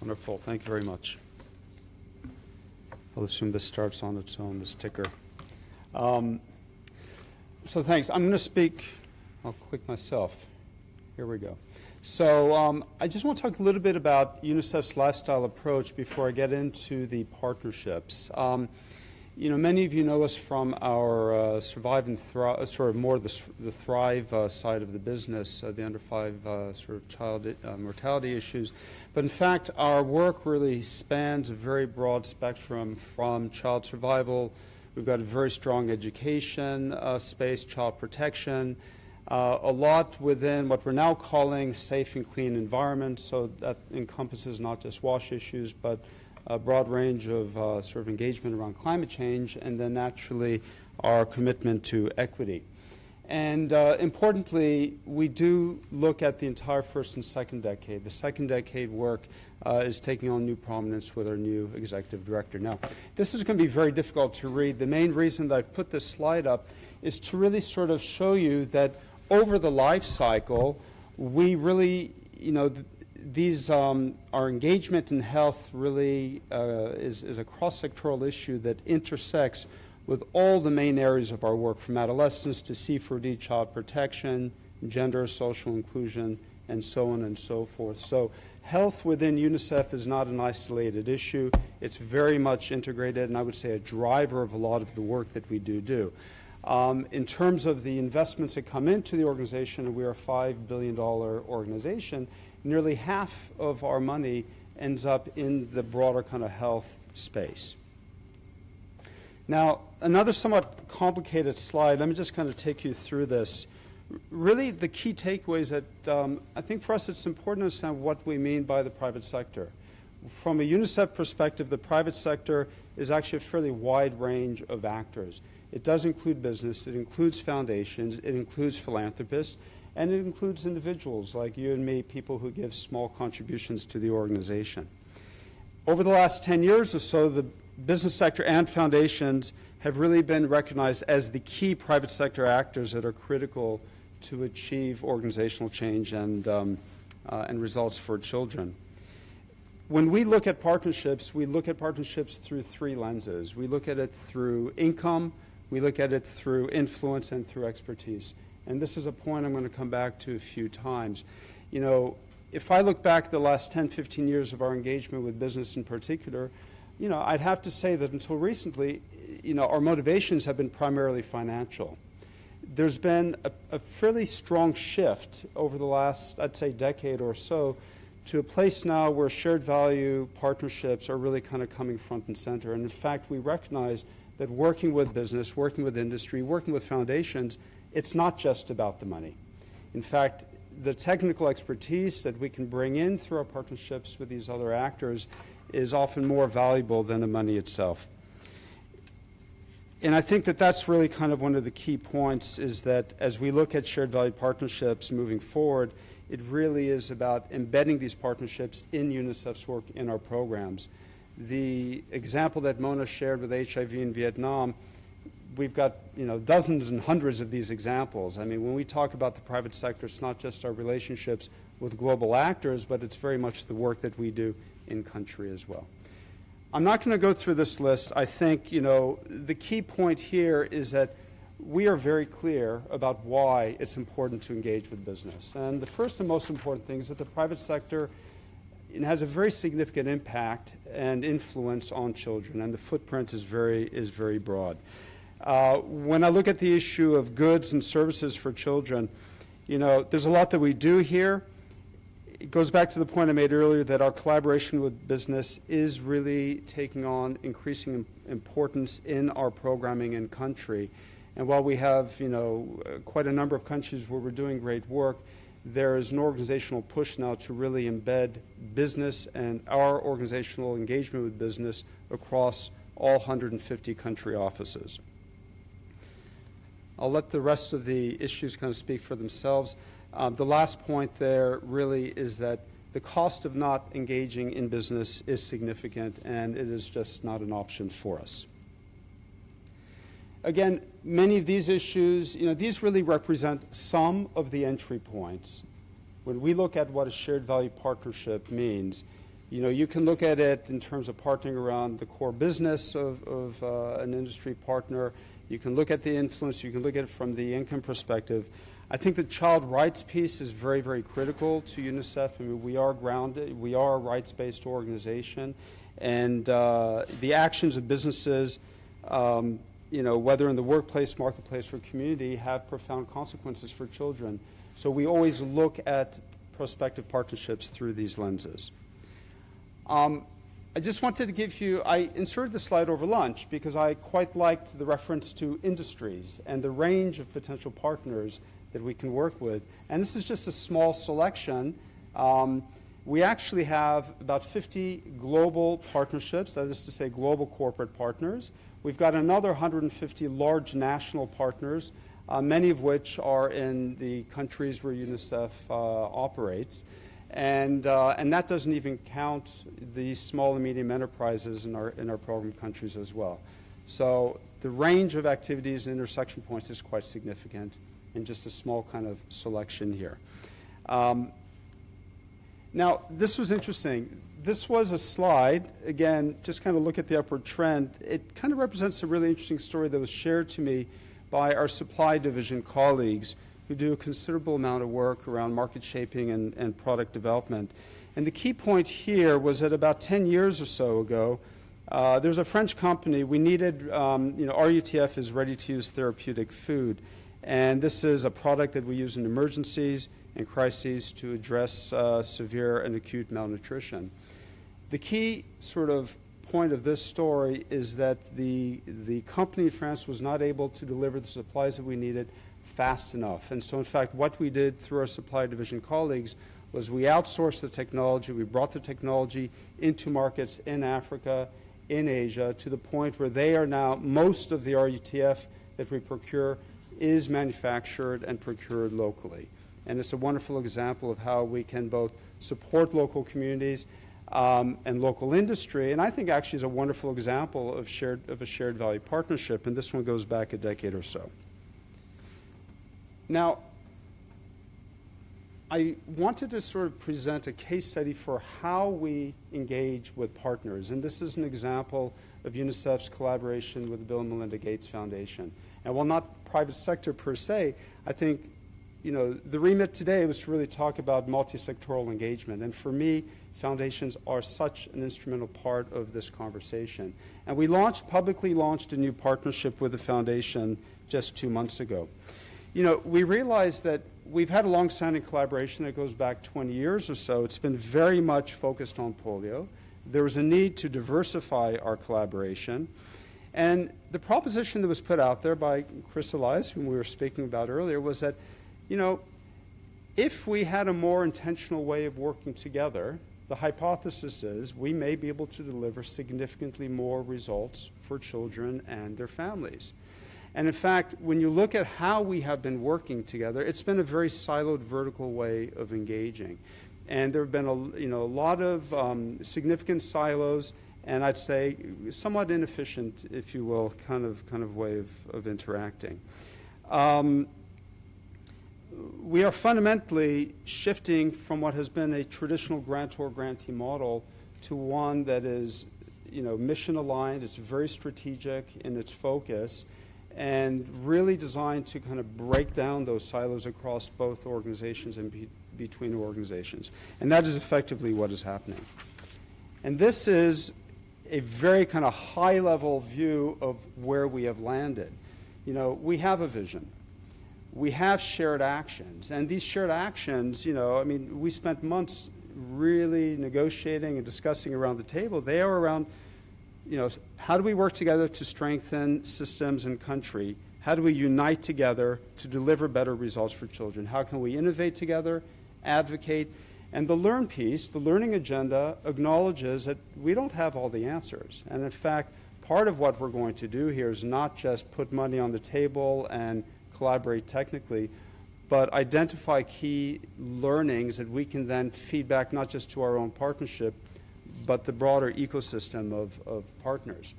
Wonderful. Thank you very much. I'll assume this starts on its own, this ticker. So thanks. I'm going to speak. I'll click myself. Here we go. So I just want to talk a little bit about UNICEF's lifestyle approach before I get into the partnerships. Many of you know us from our Survive and Thrive, sort of more the Thrive side of the business, the under 5 sort of child mortality issues. But in fact, our work really spans a very broad spectrum from child survival. We've got a very strong education space, child protection, a lot within what we're now calling safe and clean environments. So that encompasses not just WASH issues, but a broad range of sort of engagement around climate change, and then naturally our commitment to equity. And importantly, we do look at the entire first and second decade. The second decade work is taking on new prominence with our new executive director. Now, this is going to be very difficult to read. The main reason that I've put this slide up is to really sort of show you that over the life cycle, we really, our engagement in health really is a cross-sectoral issue that intersects with all the main areas of our work, from adolescence to C4D, child protection, gender, social inclusion, and so on and so forth. So health within UNICEF is not an isolated issue. It's very much integrated, and I would say a driver of a lot of the work that we do. In terms of the investments that come into the organization, we are a $5 billion organization. Nearly half of our money ends up in the broader kind of health space. Now, another somewhat complicated slide. Let me just kind of take you through this. Really, the key takeaways that I think for us it's important to understand what we mean by the private sector. From a UNICEF perspective, the private sector is actually a fairly wide range of actors. It does include business, it includes foundations, it includes philanthropists, and it includes individuals like you and me, people who give small contributions to the organization. Over the last 10 years or so, the business sector and foundations have really been recognized as the key private sector actors that are critical to achieve organizational change and results for children. When we look at partnerships, we look at partnerships through 3 lenses. We look at it through income, we look at it through influence, and through expertise. And this is a point I'm going to come back to a few times. If I look back the last 10, 15 years of our engagement with business in particular, I'd have to say that until recently, our motivations have been primarily financial. There's been a fairly strong shift over the last, I'd say, decade or so to a place now where shared value partnerships are really kind of coming front and center. And in fact, we recognize that working with business, working with industry, working with foundations, it's not just about the money. In fact, the technical expertise that we can bring in through our partnerships with these other actors is often more valuable than the money itself. And I think that that's really kind of one of the key points, is that as we look at shared value partnerships moving forward, it really is about embedding these partnerships in UNICEF's work in our programs. The example that Mona shared with HIV in Vietnam, we've got dozens and hundreds of these examples. I mean, when we talk about the private sector, it's not just our relationships with global actors, but it's very much the work that we do in country as well. I'm not going to go through this list. I think the key point here is that we are very clear about why it's important to engage with business. And the first and most important thing is that the private sector has a very significant impact and influence on children, and the footprint is very broad. When I look at the issue of goods and services for children, there's a lot that we do here. It goes back to the point I made earlier that our collaboration with business is really taking on increasing importance in our programming in country. And while we have, quite a number of countries where we're doing great work, there is an organizational push now to really embed business and our organizational engagement with business across all 150 country offices. I'll let the rest of the issues kind of speak for themselves. The last point there really is that the cost of not engaging in business is significant, and it is just not an option for us. Again, many of these issues, these really represent some of the entry points. When we look at what a shared value partnership means, You can look at it in terms of partnering around the core business of an industry partner. You can look at the influence. You can look at it from the income perspective. I think the child rights piece is very, very critical to UNICEF. I mean, we are grounded. We are a rights-based organization. And the actions of businesses, whether in the workplace, marketplace, or community, have profound consequences for children. So we always look at prospective partnerships through these lenses. I just wanted to give you, I inserted the slide over lunch because I quite liked the reference to industries and the range of potential partners that we can work with. And this is just a small selection. We actually have about 50 global partnerships, that is to say global corporate partners. We've got another 150 large national partners, many of which are in the countries where UNICEF operates. And that doesn't even count the small and medium enterprises in our program countries as well. So the range of activities and intersection points is quite significant in just a small kind of selection here. Now, this was interesting. This was a slide, again, just kind of look at the upward trend. It kind of represents a really interesting story that was shared to me by our supply division colleagues who do a considerable amount of work around market shaping and product development. And the key point here was that about 10 years or so ago, there's a French company. We needed, RUTF is ready-to-use therapeutic food. And this is a product that we use in emergencies and crises to address severe and acute malnutrition. The key sort of point of this story is that the company in France was not able to deliver the supplies that we needed fast enough. And so, in fact, what we did through our supply division colleagues was we outsourced the technology. We brought the technology into markets in Africa, in Asia, to the point where they are now, most of the RUTF that we procure is manufactured and procured locally. And it's a wonderful example of how we can both support local communities and local industry. And I think actually is a wonderful example of a shared value partnership. And this one goes back a decade or so. Now, I wanted to sort of present a case study for how we engage with partners. And this is an example of UNICEF's collaboration with the Bill and Melinda Gates Foundation. And while not private sector per se, I think the remit today was to really talk about multi-sectoral engagement. And for me, foundations are such an instrumental part of this conversation. And we publicly launched a new partnership with the foundation just 2 months ago. We realized that we've had a long-standing collaboration that goes back 20 years or so. It's been very much focused on polio. There was a need to diversify our collaboration. And the proposition that was put out there by Chris Elias, whom we were speaking about earlier, was that, if we had a more intentional way of working together, the hypothesis is we may be able to deliver significantly more results for children and their families. And in fact, when you look at how we have been working together, it's been a very siloed vertical way of engaging. And there have been a lot of significant silos, and I'd say somewhat inefficient, if you will, kind of way of interacting. We are fundamentally shifting from what has been a traditional grantor-grantee model to one that is, mission-aligned. It's very strategic in its focus, and really designed to kind of break down those silos across both organizations and between organizations. And that is effectively what is happening. And this is a very kind of high-level view of where we have landed. We have a vision. We have shared actions. And these shared actions, we spent months really negotiating and discussing around the table. They are around how do we work together to strengthen systems and country? How do we unite together to deliver better results for children? How can we innovate together, advocate? And the learn piece, the learning agenda, acknowledges that we don't have all the answers. And in fact, part of what we're going to do here is not just put money on the table and collaborate technically, but identify key learnings that we can then feed back not just to our own partnership, but the broader ecosystem of partners.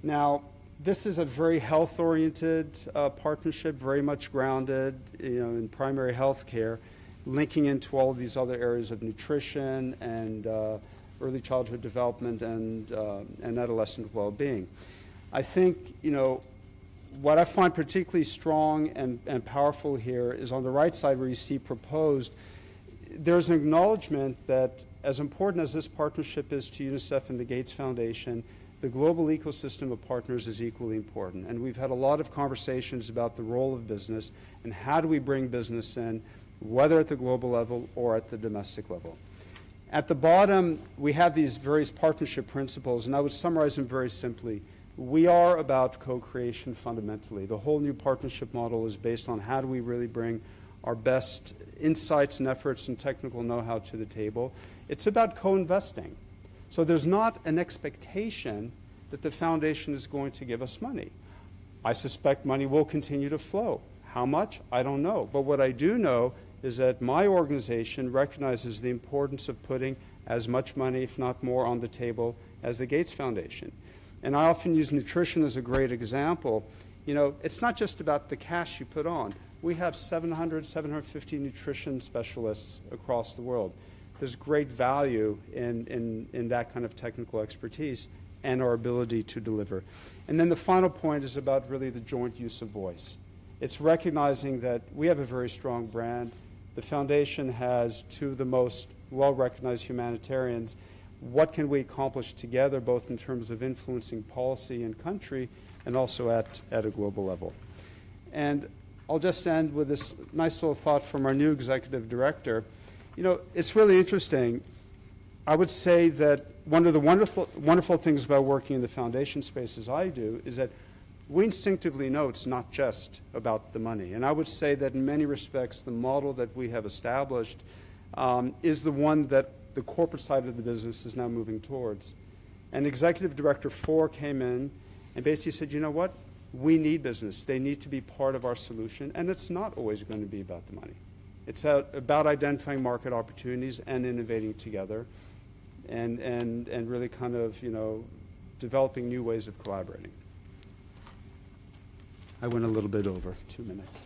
Now, this is a very health-oriented partnership, very much grounded in primary health care, linking into all of these other areas of nutrition and early childhood development and adolescent well-being. I think, what I find particularly strong and powerful here is on the right side where you see proposed, there's an acknowledgement that as important as this partnership is to UNICEF and the Gates Foundation, the global ecosystem of partners is equally important. And we've had a lot of conversations about the role of business and how do we bring business in, whether at the global level or at the domestic level. At the bottom, we have these various partnership principles, and I would summarize them very simply. We are about co-creation fundamentally. The whole new partnership model is based on how do we really bring our best insights and efforts and technical know-how to the table. It's about co-investing. So there's not an expectation that the foundation is going to give us money. I suspect money will continue to flow. How much? I don't know. But what I do know is that my organization recognizes the importance of putting as much money, if not more, on the table as the Gates Foundation. And I often use nutrition as a great example. It's not just about the cash you put on. We have 700, 750 nutrition specialists across the world. There's great value in that kind of technical expertise and our ability to deliver. And then the final point is about really the joint use of voice. It's recognizing that we have a very strong brand. The foundation has two of the most well-recognized humanitarians. What can we accomplish together, both in terms of influencing policy and country, and also at a global level? And I'll just end with this nice little thought from our new executive director. It's really interesting. I would say that one of the wonderful things about working in the foundation space as I do is that we instinctively know it's not just about the money. And I would say that in many respects, the model that we have established is the one that the corporate side of the business is now moving towards. And Executive Director 4 came in and basically said, you know what? We need business. They need to be part of our solution. And it's not always going to be about the money. It's about identifying market opportunities and innovating together and really kind of, developing new ways of collaborating. I went a little bit over 2 minutes.